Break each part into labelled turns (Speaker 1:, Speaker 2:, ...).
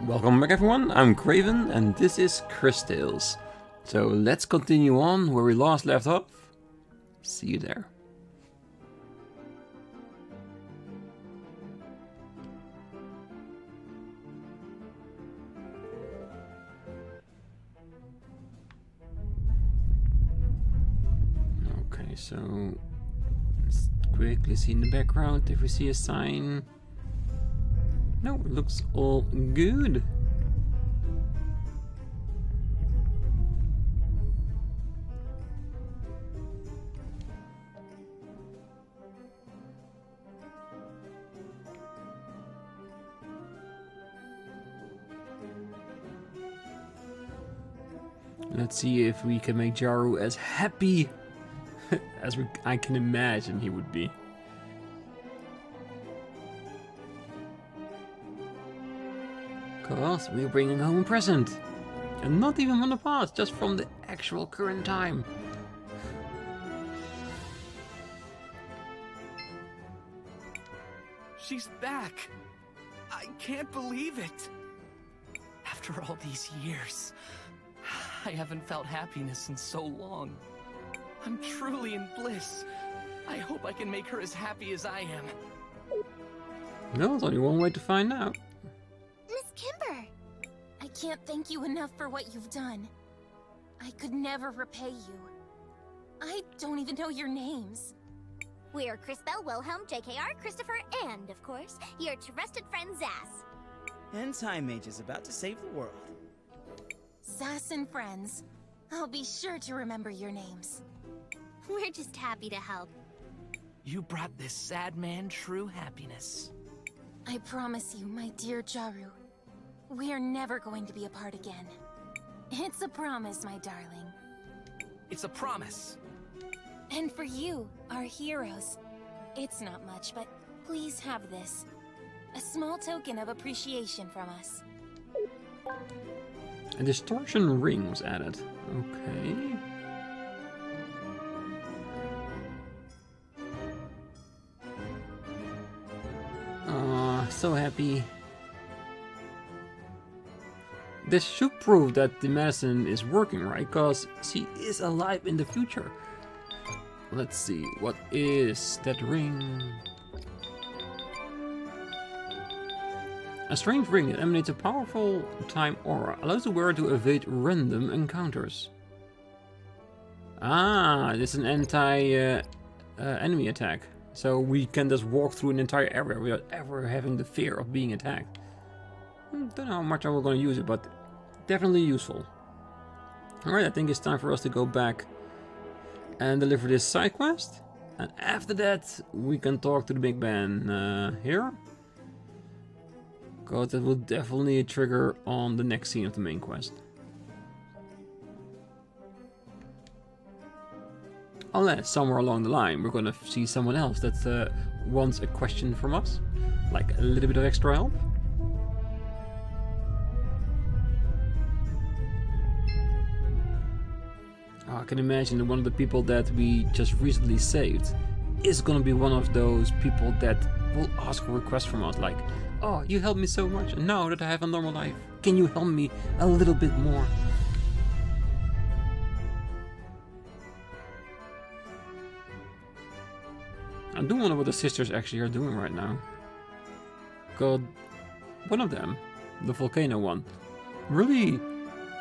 Speaker 1: Welcome back everyone, I'm Craven and this is Cris Tales. So let's continue on where we last left off. See you there. Okay, so let's quickly see in the background if we see a sign. No, it looks all good. Let's see if we can make Jaru as happy as I can imagine he would be. Cause we're bringing home a present. And not even from the past, just from the actual current time.
Speaker 2: She's back! I can't believe it! After all these years, I haven't felt happiness in so long. I'm truly in bliss. I hope I can make her as happy as I am.
Speaker 1: No, there's only one way to find out.
Speaker 3: Miss Kimber! I can't thank you enough for what you've done. I could never repay you. I don't even know your names.
Speaker 4: We're Crisbell, Willhelm, JKR, Christopher, and, of course, your trusted friend Zas.
Speaker 5: And Time Mage is about to save the world.
Speaker 3: Zas and friends. I'll be sure to remember your names.
Speaker 4: We're just happy to help.
Speaker 2: You brought this sad man true happiness.
Speaker 3: I promise you, my dear Jaru, we are never going to be apart again. It's a promise, my darling.
Speaker 2: It's a promise.
Speaker 3: And for you, our heroes, it's not much, but please have this. A small token of appreciation from us.
Speaker 1: A distortion ring was added. Okay. So happy. This should prove that the medicine is working, right? Because she is alive in the future. Let's see, what is that ring? A strange ring that emanates a powerful time aura. Allows the wearer to evade random encounters. Ah, this is an anti-enemy attack. So we can just walk through an entire area without ever having the fear of being attacked. Don't know how much I'm going to use it, but definitely useful. Alright, I think it's time for us to go back and deliver this side quest. And after that, we can talk to the big man here. Because that will definitely trigger on the next scene of the main quest. Unless somewhere along the line we're gonna see someone else that wants a question from us. Like a little bit of extra help. Oh, I can imagine that one of the people that we just recently saved is gonna be one of those people that will ask a request from us, like, oh, you helped me so much, and now that I have a normal life, can you help me a little bit more? I do wonder what the sisters actually are doing right now. God, one of them, the volcano one, really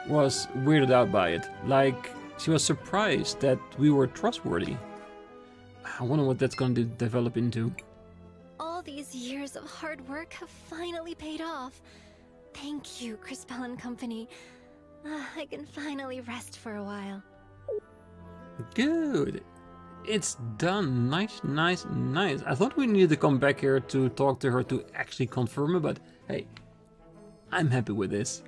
Speaker 1: was weirded out by it. Like, she was surprised that we were trustworthy. I wonder what that's going to develop into.
Speaker 4: All these years of hard work have finally paid off. Thank you, Crisbell and Company. I can finally rest for a while.
Speaker 1: Good. It's done. Nice, nice, nice. I thought we needed to come back here to talk to her to actually confirm it, but hey, I'm happy with this.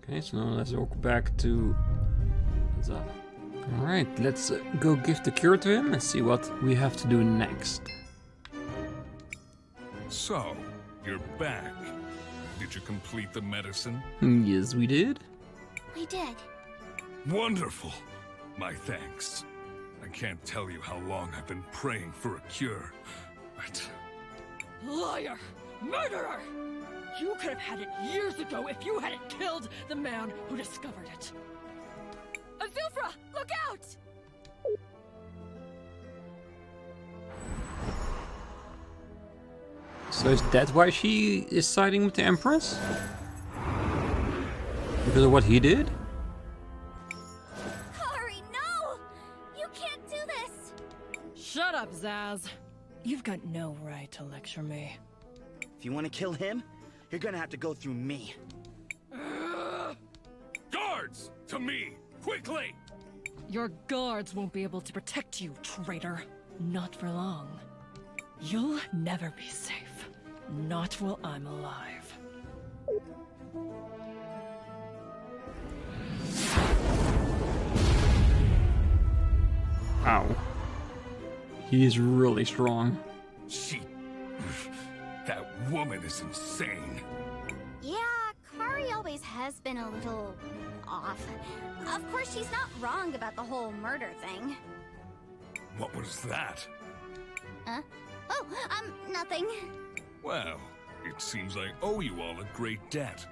Speaker 1: Okay, so now let's walk back to... Alright, let's go give the cure to him and see what we have to do next.
Speaker 6: So, you're back. Did you complete the medicine?
Speaker 1: Yes, we did.
Speaker 4: We did.
Speaker 6: Wonderful. My thanks. I can't tell you how long I've been praying for a cure, but...
Speaker 7: Liar! Murderer! You could have had it years ago if you hadn't killed the man who discovered it. Azufra, look out!
Speaker 1: So is that why she is siding with the Empress? Because of what he did?
Speaker 4: Hurry, no! You can't do this!
Speaker 7: Shut up, Zaz. You've got no right to lecture me.
Speaker 5: If you want to kill him, you're gonna have to go through me.
Speaker 6: Guards! To me! Quickly!
Speaker 7: Your guards won't be able to protect you, traitor. Not for long. You'll never be safe. Not while I'm alive.
Speaker 1: Ow. He is really strong.
Speaker 6: She... That woman is insane.
Speaker 4: Yeah, Kari always has been a little off. Of course, she's not wrong about the whole murder thing.
Speaker 6: What was that?
Speaker 4: Huh? Oh, nothing.
Speaker 6: Well, it seems I owe you all a great debt.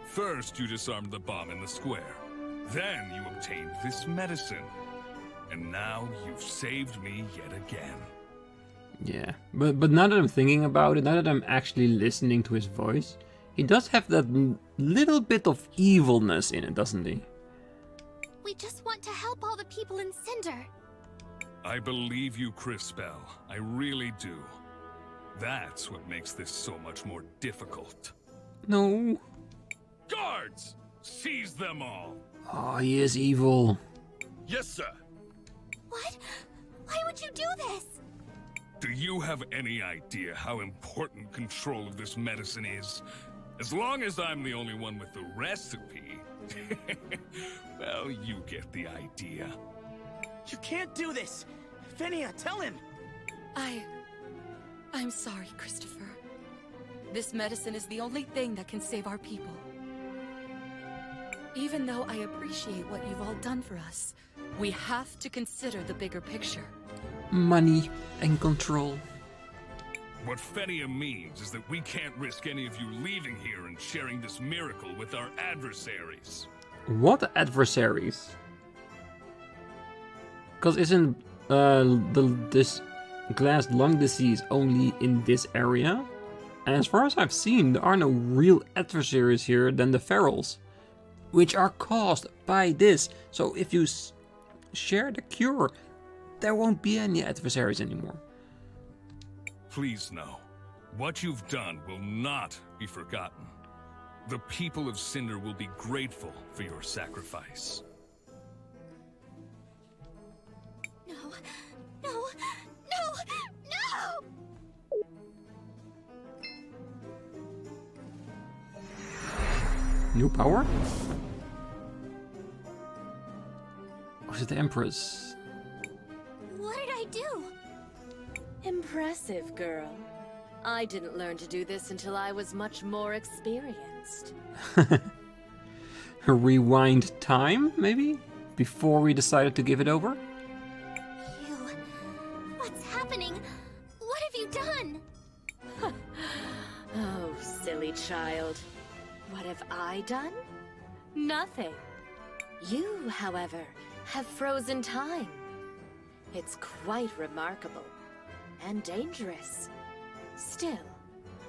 Speaker 6: First, you disarmed the bomb in the square. Then you obtained this medicine. And now you've saved me yet again.
Speaker 1: Yeah, but now that I'm thinking about it, now that I'm actually listening to his voice, he does have that little bit of evilness in it, doesn't he?
Speaker 4: We just want to help all the people in Cinder.
Speaker 6: I believe you, Crisbell. I really do. That's what makes this so much more difficult.
Speaker 1: No.
Speaker 6: Guards! Seize them all!
Speaker 1: Oh, he is evil.
Speaker 6: Yes, sir.
Speaker 4: What? Why would you do this?
Speaker 6: Do you have any idea how important control of this medicine is? As long as I'm the only one with the recipe... well, you get the idea.
Speaker 5: You can't do this! Fenia, tell him!
Speaker 8: I'm sorry, Christopher. This medicine is the only thing that can save our people. Even though I appreciate what you've all done for us, we have to consider the bigger picture.
Speaker 1: Money and control.
Speaker 6: What Fenia means is that we can't risk any of you leaving here and sharing this miracle with our adversaries.
Speaker 1: What adversaries? Because isn't this glass lung disease only in this area? And as far as I've seen, there are no real adversaries here than the ferals, which are caused by this. So if you share the cure, there won't be any adversaries anymore.
Speaker 6: Please know, what you've done will not be forgotten. The people of Cinder will be grateful for your sacrifice.
Speaker 4: No, no, no, no!
Speaker 1: New power? Or is it the Empress?
Speaker 4: What did I do?
Speaker 9: Impressive, girl. I didn't learn to do this until I was much more experienced.
Speaker 1: Rewind time, maybe? Before we decided to give it over?
Speaker 4: You... What's happening? What have you done?
Speaker 9: Oh, silly child. What have I done? Nothing. You, however, have frozen time. It's quite remarkable. And dangerous. Still,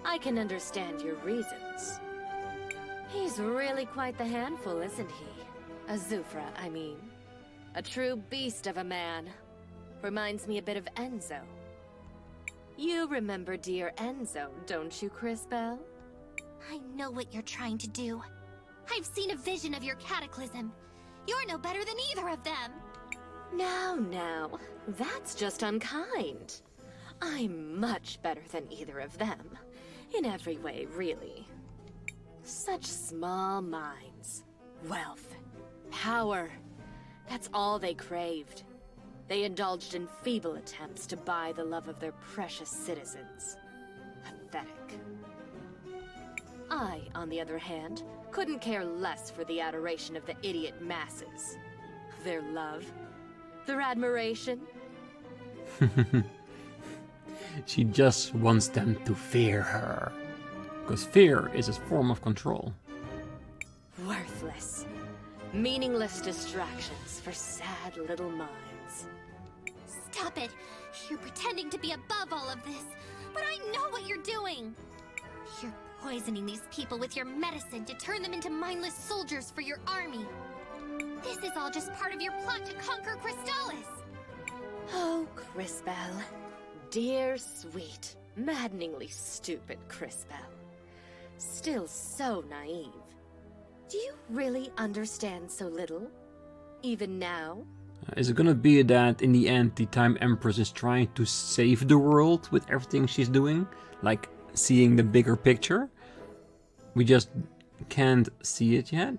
Speaker 9: I can understand your reasons. He's really quite the handful, isn't he? Azufra, I mean. A true beast of a man. Reminds me a bit of Enzo. You remember dear Enzo, don't you, Crisbell?
Speaker 4: I know what you're trying to do. I've seen a vision of your cataclysm. You're no better than either of them.
Speaker 9: Now, that's just unkind. I'm much better than either of them. In every way, really. Such small minds. Wealth. Power. That's all they craved. They indulged in feeble attempts to buy the love of their precious citizens. Pathetic. I, on the other hand, couldn't care less for the adoration of the idiot masses. Their love. Their admiration?
Speaker 1: She just wants them to fear her. Because fear is a form of control.
Speaker 9: Worthless. Meaningless distractions for sad little minds.
Speaker 4: Stop it! You're pretending to be above all of this, but I know what you're doing! You're poisoning these people with your medicine to turn them into mindless soldiers for your army. This is all just part of your plot to conquer Crystallis.
Speaker 9: Oh, Crisbell. Dear, sweet, maddeningly stupid Crisbell. Still so naive. Do you really understand so little? Even now?
Speaker 1: Is it gonna be that in the end the Time Empress is trying to save the world with everything she's doing? Like seeing the bigger picture? We just can't see it yet?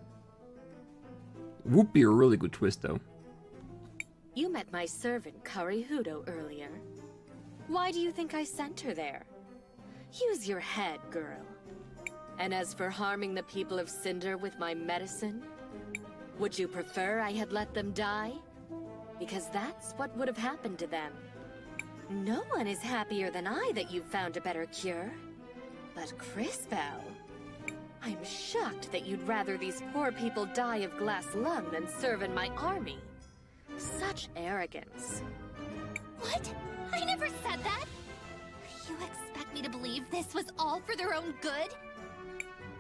Speaker 1: Would be a really good twist though.
Speaker 9: You met my servant Karihudo earlier. Why do you think I sent her there? Use your head, girl. And as for harming the people of Cinder with my medicine, would you prefer I had let them die? Because that's what would have happened to them. No one is happier than I that you've found a better cure. But Crisbell, I'm shocked that you'd rather these poor people die of glass lung than serve in my army. Such arrogance.
Speaker 4: What? I never said that! You expect me to believe this was all for their own good?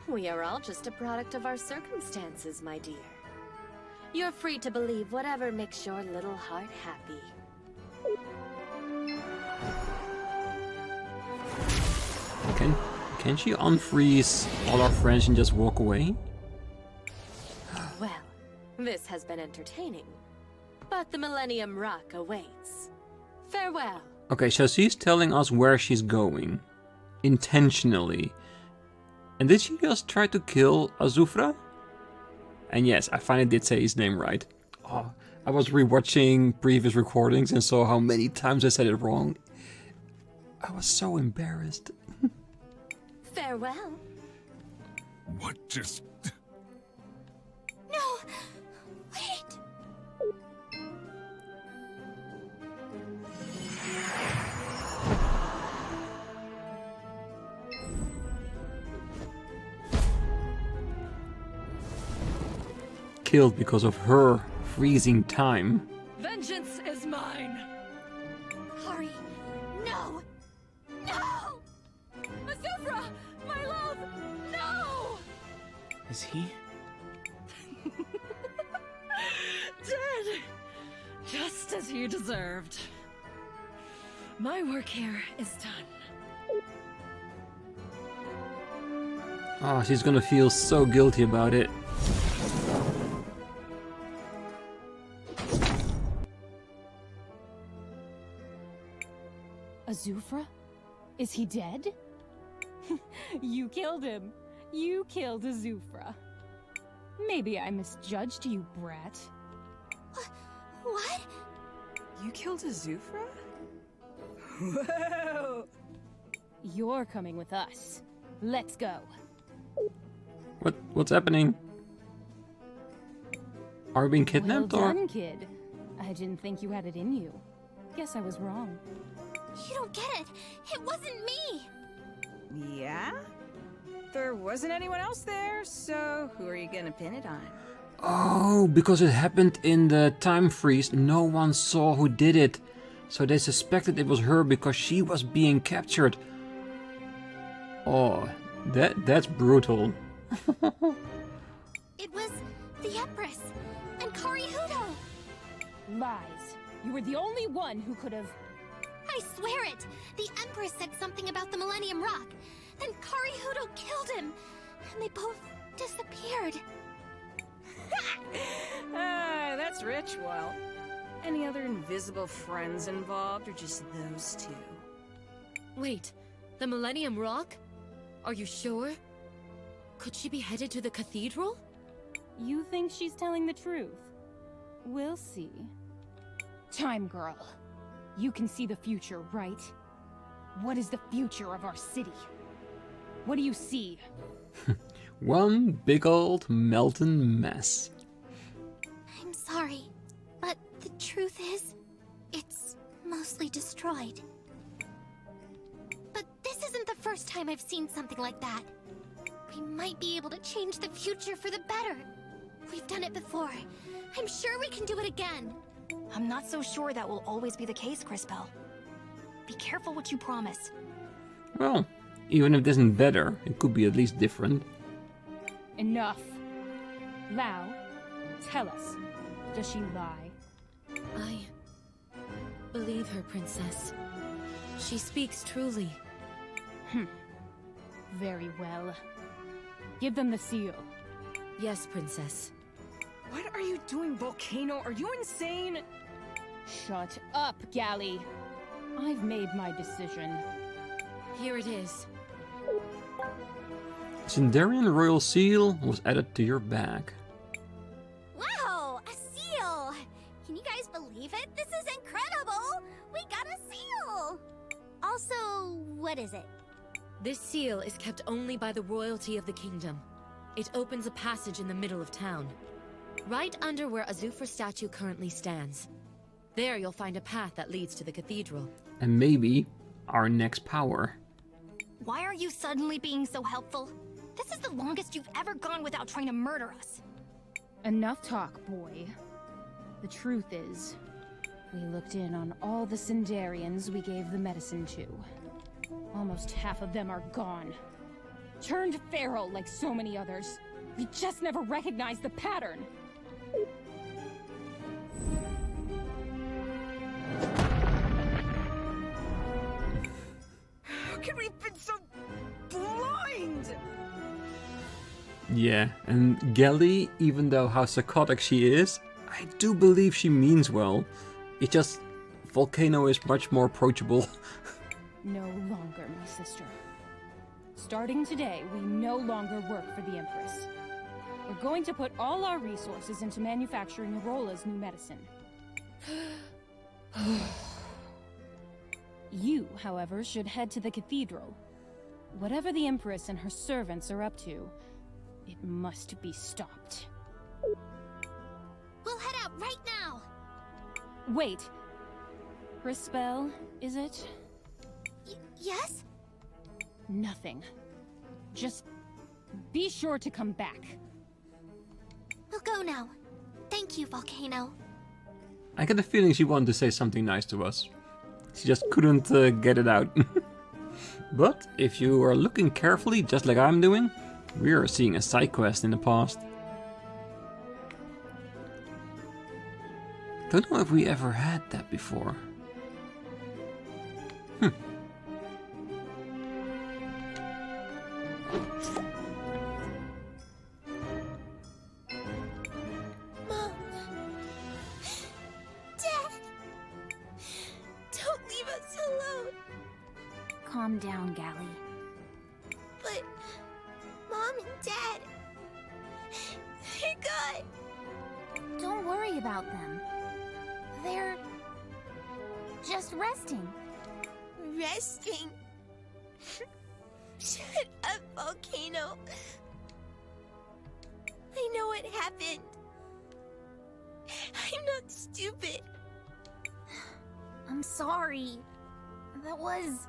Speaker 9: We are all just a product of our circumstances, my dear. You're free to believe whatever makes your little heart happy.
Speaker 1: Can she unfreeze all our friends and just walk away?
Speaker 9: Well, this has been entertaining. But the Millennium Rock awaits. Farewell.
Speaker 1: Okay, so she's telling us where she's going. Intentionally. And did she just try to kill Azufra? And yes, I finally did say his name right. Oh, I was rewatching previous recordings and saw how many times I said it wrong. I was so embarrassed.
Speaker 9: Farewell.
Speaker 6: What just...
Speaker 4: No! Wait!
Speaker 1: Killed because of her freezing time.
Speaker 7: Vengeance is mine!
Speaker 4: Hurry! No! No!
Speaker 7: Azufra! My love! No!
Speaker 5: Is he?
Speaker 7: Dead! Just as you deserved. My work here is done.
Speaker 1: Oh, she's gonna feel so guilty about it.
Speaker 10: Azufra? Is he dead? You killed him. You killed Azufra. Maybe I misjudged you, brat.
Speaker 4: What?
Speaker 11: You killed Azufra? Whoa!
Speaker 10: You're coming with us. Let's go.
Speaker 1: What's happening? Are we being kidnapped
Speaker 10: Well
Speaker 1: or?
Speaker 10: done, kid. I didn't think you had it in you. Guess I was wrong.
Speaker 4: You don't get it. It wasn't me.
Speaker 11: Yeah? There wasn't anyone else there, so who are you gonna pin it on?
Speaker 1: Oh, because it happened in the time freeze, no one saw who did it. So they suspected it was her because she was being captured. Oh, that's brutal.
Speaker 4: It was the Empress and Karihudo.
Speaker 10: Lies. You were the only one who could have...
Speaker 4: I swear it. The Empress said something about the Millennium Rock. Then Karihudo killed him. And they both disappeared.
Speaker 11: That's rich, well. Any other invisible friends involved, or just those two?
Speaker 9: Wait, the Millennium Rock? Are you sure? Could she be headed to the cathedral?
Speaker 10: You think she's telling the truth? We'll see. Time girl. You can see the future, right? What is the future of our city? What do you see?
Speaker 1: One big old melting mess.
Speaker 4: I'm sorry, but the truth is, it's mostly destroyed. But this isn't the first time I've seen something like that. We might be able to change the future for the better. We've done it before. I'm sure we can do it again.
Speaker 12: I'm not so sure that will always be the case, Crisbell. Be careful what you promise.
Speaker 1: Well, even if it isn't better, it could be at least different.
Speaker 10: Enough. Lao, tell us, does she lie?
Speaker 8: I believe her, Princess. She speaks truly.
Speaker 10: Very well. Give them the seal.
Speaker 8: Yes, Princess.
Speaker 11: What are you doing, Volcano? Are you insane?
Speaker 10: Shut up, Galley. I've made my decision.
Speaker 8: Here it is.
Speaker 1: Sindarian Royal Seal was added to your bag.
Speaker 4: Wow, a seal! Can you guys believe it? This is incredible! We got a seal! Also, what is it?
Speaker 8: This seal is kept only by the royalty of the kingdom. It opens a passage in the middle of town, right under where a Zufra statue currently stands. There you'll find a path that leads to the cathedral.
Speaker 1: And maybe our next power.
Speaker 12: Why are you suddenly being so helpful? This is the longest you've ever gone without trying to murder us.
Speaker 10: Enough talk, boy. The truth is, we looked in on all the Sindarians we gave the medicine to. Almost half of them are gone. Turned feral like so many others. We just never recognized the pattern.
Speaker 11: How can we have been so blind?
Speaker 1: Yeah, and Galley, even though how psychotic she is, I do believe she means well. It's just, Volcano is much more approachable.
Speaker 10: No longer, my sister. Starting today, we no longer work for the Empress. We're going to put all our resources into manufacturing Arola's new medicine. You, however, should head to the cathedral. Whatever the Empress and her servants are up to, it must be stopped.
Speaker 4: We'll head out right now!
Speaker 10: Wait. Crisbell, is it?
Speaker 4: Yes?
Speaker 10: Nothing. Just be sure to come back.
Speaker 4: We'll go now. Thank you, Volcano.
Speaker 1: I get the feeling she wanted to say something nice to us. She just couldn't get it out. But if you are looking carefully, just like I'm doing, we are seeing a side quest in the past. Don't know if we ever had that before.
Speaker 3: Mom. Dad. Don't leave us alone.
Speaker 12: Calm down, Galley.
Speaker 3: But Mom and Dad, they're gone.
Speaker 12: Don't worry about them. They're just resting.
Speaker 3: Resting? Shut up, Volcano. I know what happened. I'm not stupid.
Speaker 12: I'm sorry. That was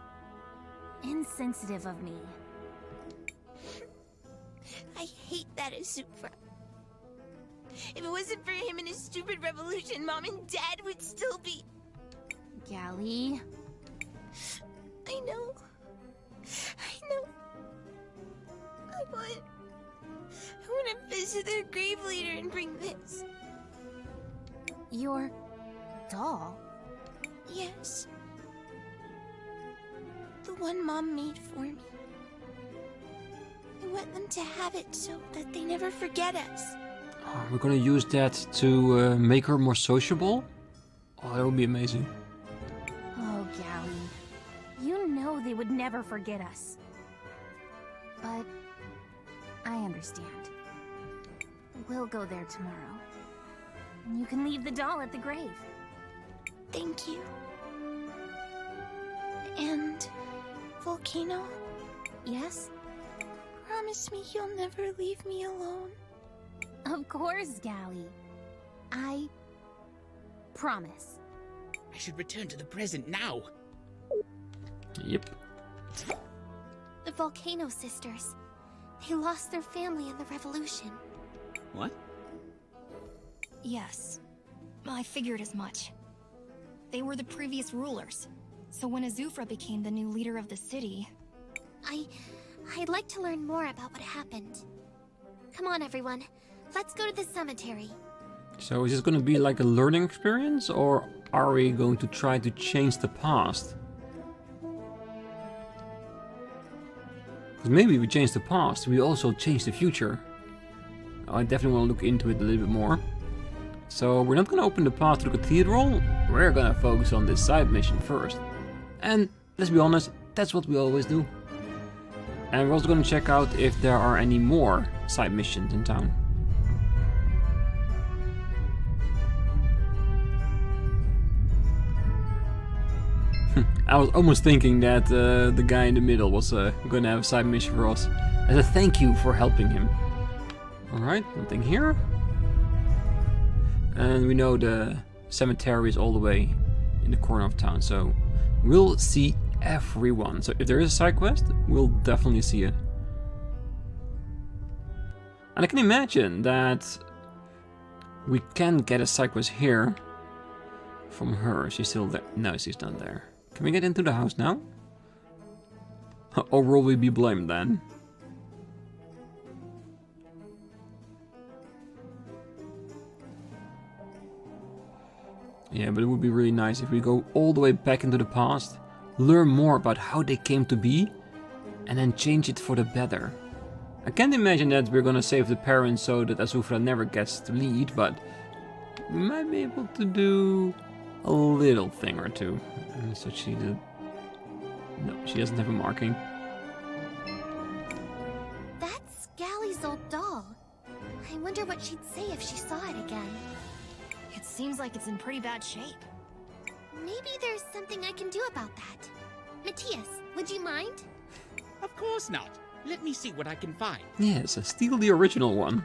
Speaker 12: insensitive of me.
Speaker 3: I hate that Azufra. If it wasn't for him and his stupid revolution, Mom and Dad would still be...
Speaker 12: Galley?
Speaker 3: I know. I want to visit their grave leader and bring this.
Speaker 12: Your doll?
Speaker 3: Yes. The one Mom made for me. I want them to have it so that they never forget us.
Speaker 1: Oh, we're gonna use that to make her more sociable? Oh, that would be amazing.
Speaker 12: Oh, Galley. You know they would never forget us. But I understand. We'll go there tomorrow. And you can leave the doll at the grave.
Speaker 3: Thank you. And... Volcano?
Speaker 12: Yes?
Speaker 3: Promise me you'll never leave me alone.
Speaker 12: Of course, Galley. I Promise.
Speaker 5: I should return to the present now.
Speaker 1: Yep.
Speaker 4: The Volcano Sisters. They lost their family in the revolution.
Speaker 5: What?
Speaker 13: Yes. I figured as much. They were the previous rulers. So when Azufra became the new leader of the city...
Speaker 4: I'd like to learn more about what happened. Come on, everyone. Let's go to the cemetery.
Speaker 1: So is this going to be like a learning experience, or are we going to try to change the past? Because maybe we change the past, we also change the future. I definitely want to look into it a little bit more. So we're not going to open the path to the cathedral, we're going to focus on this side mission first. And let's be honest, that's what we always do. And we're also going to check out if there are any more side missions in town. I was almost thinking that the guy in the middle was going to have a side mission for us as a thank you for helping him. Alright, nothing here. And we know the cemetery is all the way in the corner of town, so we'll see everyone. So if there is a side quest, we'll definitely see it. And I can imagine that we can get a side quest here from her. She's still there. No, she's not there. Can we get into the house now? Or will we be blamed then? Yeah, but it would be really nice if we go all the way back into the past, learn more about how they came to be, and then change it for the better. I can't imagine that we're gonna save the parents so that Azufra never gets to lead, but we might be able to do a little thing or two. So she did. No, she doesn't have a marking.
Speaker 4: That's Gally's old doll. I wonder what she'd say if she saw it again.
Speaker 13: It seems like it's in pretty bad shape.
Speaker 4: Maybe there's something I can do about that. Matias, would you mind?
Speaker 5: Of course not. Let me see what I can find.
Speaker 1: Yes, steal the original one.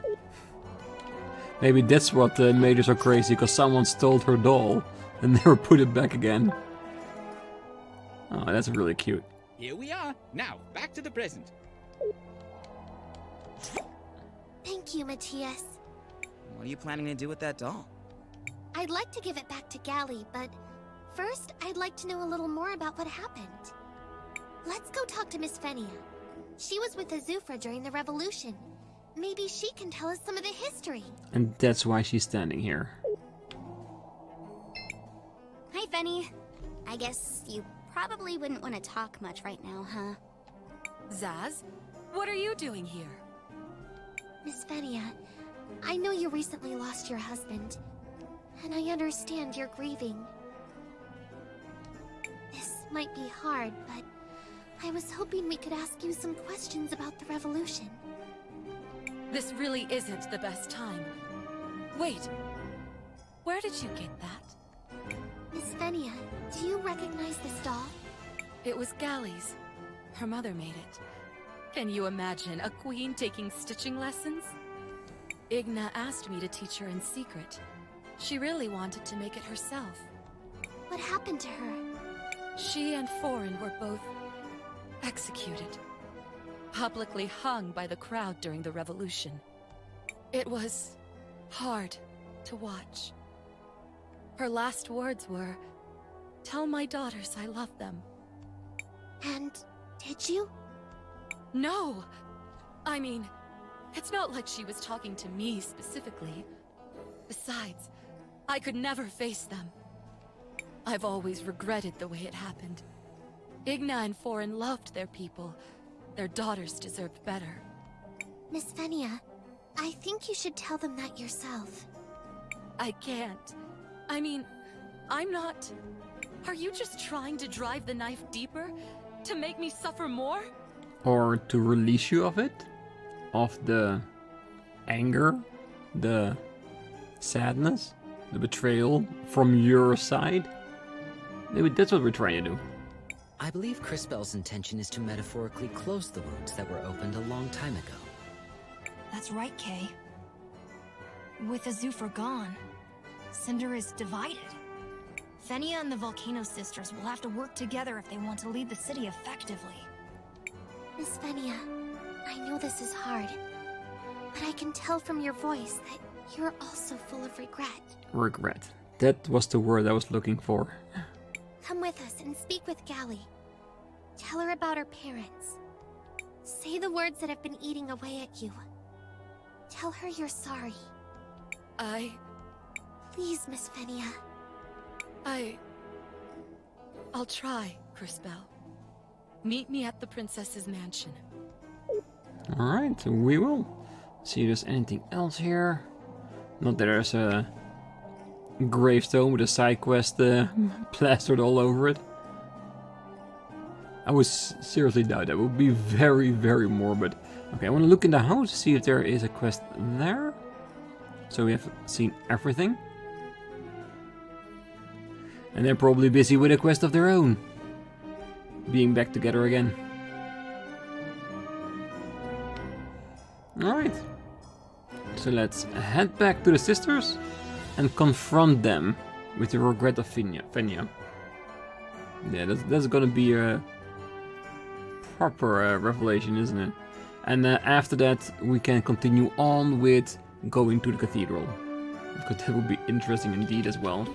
Speaker 1: Maybe that's what made her so crazy, because someone stole her doll and never put it back again. Oh, that's really cute.
Speaker 5: Here we are. Now, back to the present.
Speaker 4: Thank you, Matias.
Speaker 14: What are you planning to do with that doll?
Speaker 4: I'd like to give it back to Gally, but first I'd like to know a little more about what happened. Let's go talk to Miss Fenia. She was with Azufra during the revolution. Maybe she can tell us some of the history.
Speaker 1: And that's why she's standing here.
Speaker 15: Hi, Feni. I guess you probably wouldn't want to talk much right now, huh?
Speaker 8: Zaz, what are you doing here?
Speaker 4: Miss Fenia, I know you recently lost your husband, and I understand you're grieving. This might be hard, but I was hoping we could ask you some questions about the revolution.
Speaker 8: This really isn't the best time. Wait, where did you get that?
Speaker 4: Miss Fenia, do you recognize this doll?
Speaker 8: It was Gally's. Her mother made it. Can you imagine a queen taking stitching lessons? Igna asked me to teach her in secret. She really wanted to make it herself.
Speaker 4: What happened to her?
Speaker 8: She and Foreign were both executed. Publicly hung by the crowd during the revolution. It was hard to watch. Her last words were, "Tell my daughters I love them."
Speaker 4: And did you?
Speaker 8: No! I mean, it's not like she was talking to me specifically. Besides, I could never face them. I've always regretted the way it happened. Igna and Foreign loved their people. Their daughters deserved better.
Speaker 4: Miss Fenia, I think you should tell them that yourself.
Speaker 8: I can't. I mean, I'm not... Are you just trying to drive the knife deeper? To make me suffer more?
Speaker 1: Or to release you of it? Of the anger? The sadness? The betrayal from your side? Maybe that's what we're trying to do.
Speaker 16: I believe Crisbell's intention is to metaphorically close the wounds that were opened a long time ago.
Speaker 13: That's right, Kay. With Azufra gone, Cinder is divided. Fenia and the Volcano Sisters will have to work together if they want to lead the city effectively.
Speaker 15: Miss Fenia, I know this is hard, but I can tell from your voice that you're also full of regret.
Speaker 1: Regret. That was the word I was looking for.
Speaker 15: Come with us and speak with Galli. Tell her about her parents. Say the words that have been eating away at you. Tell her you're sorry. Please, Miss Fenia.
Speaker 8: I'll try, Crisbell. Meet me at the princess's mansion.
Speaker 1: Alright, we will. See if there's anything else here. Not that there's a gravestone with a side quest plastered all over it. I would seriously doubt that. Would be very, very morbid. Okay, I want to look in the house to see if there is a quest there. So we have seen everything. And they're probably busy with a quest of their own. Being back together again. Alright. So let's head back to the sisters and confront them with the regret of Fenia. Yeah, that's gonna be a proper revelation, isn't it? And after that we can continue on with going to the cathedral. Because that would be interesting indeed as well.